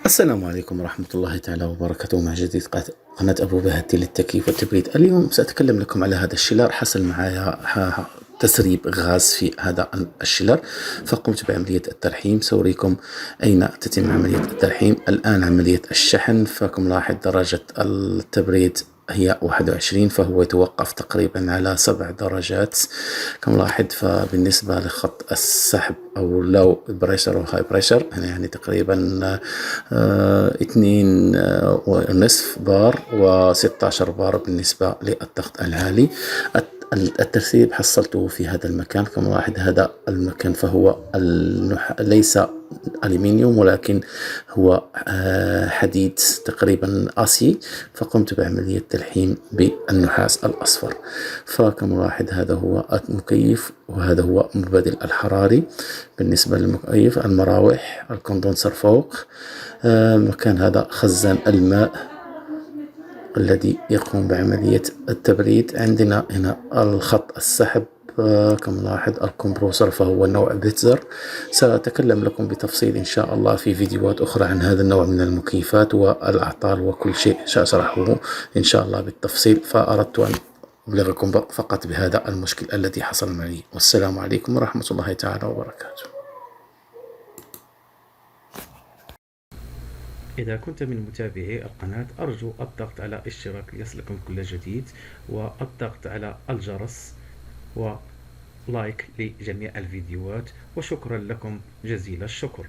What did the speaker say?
السلام عليكم ورحمة الله تعالى وبركاته. مع جديد قناة أبو بهتي للتكييف والتبريد. اليوم سأتكلم لكم على هذا الشيلر. حصل معايا تسريب غاز في هذا الشيلر، فقمت بعملية الترحيم. سأريكم أين تتم عملية الترحيم. الآن عملية الشحن، فكم لاحظ درجة التبريد هي 21، فهو يتوقف تقريبا على 7 درجات كم لاحظ. فبالنسبة لخط السحب أو لو بريشر وهاي بريشر يعني تقريبا 2.5 بار و16 بار بالنسبة للضغط العالي. الترسيب حصلته في هذا المكان كما لاحظ. هذا المكان فهو ليس ألمنيوم، ولكن هو حديد تقريبا آسي، فقمت بعملية تلحيم بالنحاس الأصفر. فكما لاحظ هذا هو المكيف، وهذا هو مبادل الحراري. بالنسبة للمكيف، المراوح، الكوندنسر فوق، مكان هذا خزان الماء الذي يقوم بعملية التبريد. عندنا هنا الخط السحب، كما نلاحظ الكمبروسر فهو نوع بيتزر. سأتكلم لكم بتفصيل إن شاء الله في فيديوهات أخرى عن هذا النوع من المكيفات والأعطال وكل شيء سأشرحه إن شاء الله بالتفصيل. فأردت أن أبلغكم فقط بهذا المشكل الذي حصل معي. والسلام عليكم ورحمة الله تعالى وبركاته. إذا كنت من متابعي القناة أرجو الضغط على اشتراك ليصلكم كل جديد، والضغط على الجرس، ولايك لجميع الفيديوهات، وشكرا لكم جزيل الشكر.